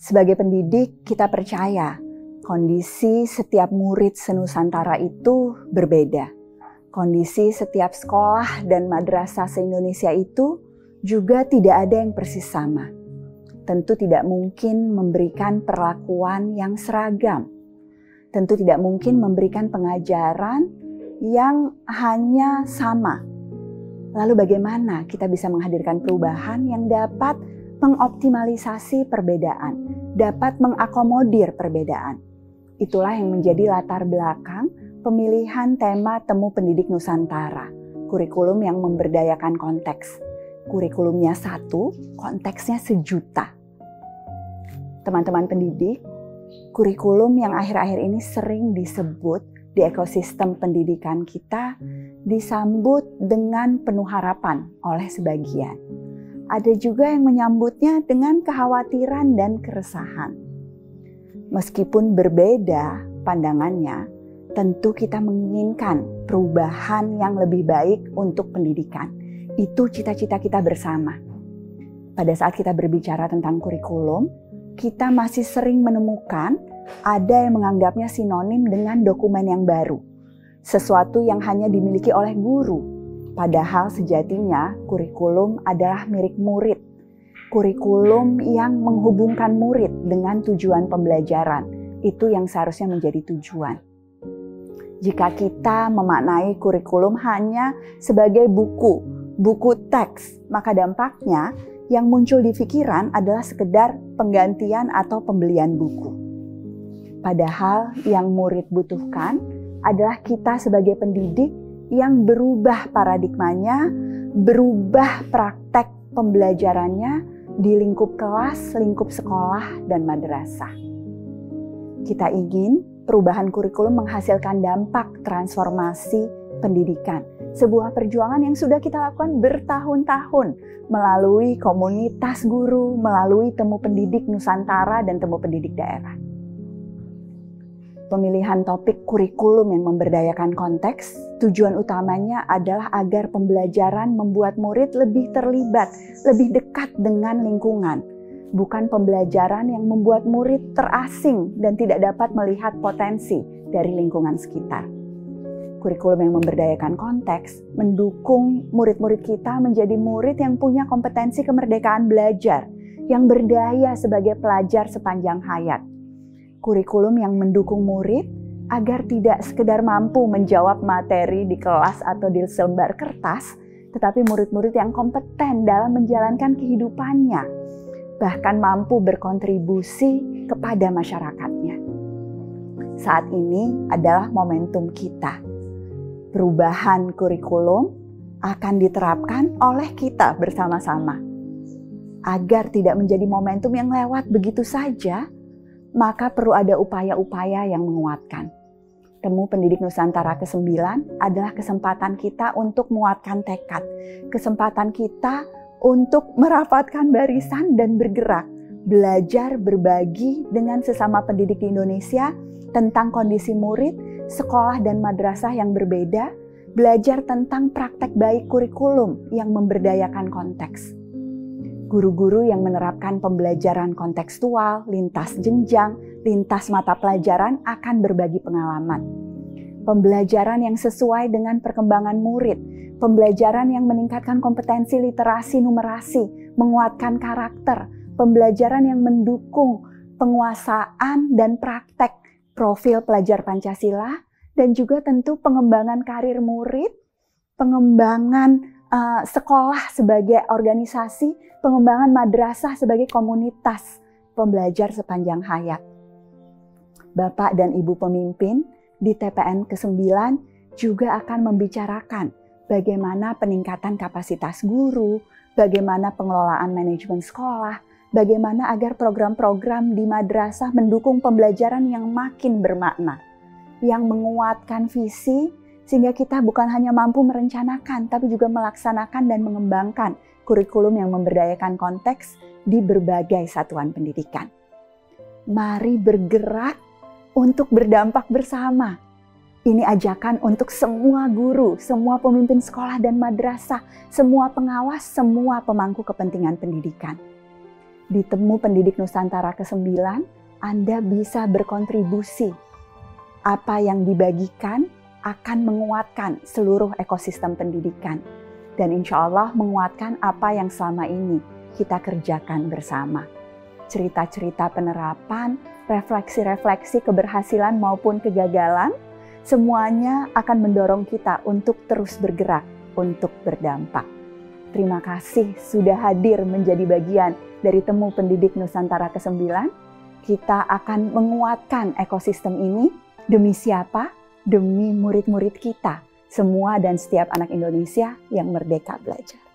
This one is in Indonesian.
Sebagai pendidik, kita percaya kondisi setiap murid senusantara itu berbeda. Kondisi setiap sekolah dan madrasah se-Indonesia itu juga tidak ada yang persis sama. Tentu tidak mungkin memberikan perlakuan yang seragam. Tentu tidak mungkin memberikan pengajaran yang hanya sama. Lalu bagaimana kita bisa menghadirkan perubahan yang dapat mengoptimalisasi perbedaan, dapat mengakomodir perbedaan? Itulah yang menjadi latar belakang pemilihan tema Temu Pendidik Nusantara, kurikulum yang memberdayakan konteks. Kurikulumnya 1, konteksnya 1.000.000. Teman-teman pendidik, kurikulum yang akhir-akhir ini sering disebut di ekosistem pendidikan kita disambut dengan penuh harapan oleh sebagian. Ada juga yang menyambutnya dengan kekhawatiran dan keresahan. Meskipun berbeda pandangannya, tentu kita menginginkan perubahan yang lebih baik untuk pendidikan. Itu cita-cita kita bersama. Pada saat kita berbicara tentang kurikulum, kita masih sering menemukan ada yang menganggapnya sinonim dengan dokumen yang baru. Sesuatu yang hanya dimiliki oleh guru. Padahal sejatinya kurikulum adalah milik murid. Kurikulum yang menghubungkan murid dengan tujuan pembelajaran. Itu yang seharusnya menjadi tujuan. Jika kita memaknai kurikulum hanya sebagai buku teks, maka dampaknya yang muncul di pikiran adalah sekedar penggantian atau pembelian buku. Padahal yang murid butuhkan adalah kita sebagai pendidik yang berubah paradigmanya, berubah praktek pembelajarannya di lingkup kelas, lingkup sekolah, dan madrasah. Kita ingin perubahan kurikulum menghasilkan dampak transformasi pendidikan. Sebuah perjuangan yang sudah kita lakukan bertahun-tahun melalui komunitas guru, melalui Temu Pendidik Nusantara dan Temu Pendidik Daerah. Pemilihan topik kurikulum yang memberdayakan konteks, tujuan utamanya adalah agar pembelajaran membuat murid lebih terlibat, lebih dekat dengan lingkungan. Bukan pembelajaran yang membuat murid terasing dan tidak dapat melihat potensi dari lingkungan sekitar. Kurikulum yang memberdayakan konteks mendukung murid-murid kita menjadi murid yang punya kompetensi kemerdekaan belajar, yang berdaya sebagai pelajar sepanjang hayat. Kurikulum yang mendukung murid agar tidak sekedar mampu menjawab materi di kelas atau di selembar kertas, tetapi murid-murid yang kompeten dalam menjalankan kehidupannya, bahkan mampu berkontribusi kepada masyarakatnya. Saat ini adalah momentum kita. Perubahan kurikulum akan diterapkan oleh kita bersama-sama. Agar tidak menjadi momentum yang lewat begitu saja, maka perlu ada upaya-upaya yang menguatkan. Temu Pendidik Nusantara ke-9 adalah kesempatan kita untuk menguatkan tekad. Kesempatan kita untuk merapatkan barisan dan bergerak. Belajar berbagi dengan sesama pendidik di Indonesia tentang kondisi murid, sekolah dan madrasah yang berbeda. Belajar tentang praktek baik kurikulum yang memberdayakan konteks. Guru-guru yang menerapkan pembelajaran kontekstual, lintas jenjang, lintas mata pelajaran akan berbagi pengalaman. Pembelajaran yang sesuai dengan perkembangan murid, pembelajaran yang meningkatkan kompetensi literasi numerasi, menguatkan karakter, pembelajaran yang mendukung penguasaan dan praktek profil pelajar Pancasila, dan juga tentu pengembangan karir murid, pengembangan sekolah sebagai organisasi, pengembangan madrasah sebagai komunitas pembelajar sepanjang hayat. Bapak dan Ibu pemimpin di TPN ke-9 juga akan membicarakan bagaimana peningkatan kapasitas guru, bagaimana pengelolaan manajemen sekolah, bagaimana agar program-program di madrasah mendukung pembelajaran yang makin bermakna, yang menguatkan visi, sehingga kita bukan hanya mampu merencanakan, tapi juga melaksanakan dan mengembangkan kurikulum yang memberdayakan konteks di berbagai satuan pendidikan. Mari bergerak untuk berdampak bersama. Ini ajakan untuk semua guru, semua pemimpin sekolah dan madrasah, semua pengawas, semua pemangku kepentingan pendidikan. Di Temu Pendidik Nusantara ke-9, Anda bisa berkontribusi. Apa yang dibagikan akan menguatkan seluruh ekosistem pendidikan. Dan insya Allah menguatkan apa yang selama ini kita kerjakan bersama. Cerita-cerita penerapan, refleksi-refleksi keberhasilan maupun kegagalan, semuanya akan mendorong kita untuk terus bergerak, untuk berdampak. Terima kasih sudah hadir menjadi bagian dari Temu Pendidik Nusantara ke-9. Kita akan menguatkan ekosistem ini demi siapa? Demi murid-murid kita, semua dan setiap anak Indonesia yang merdeka belajar.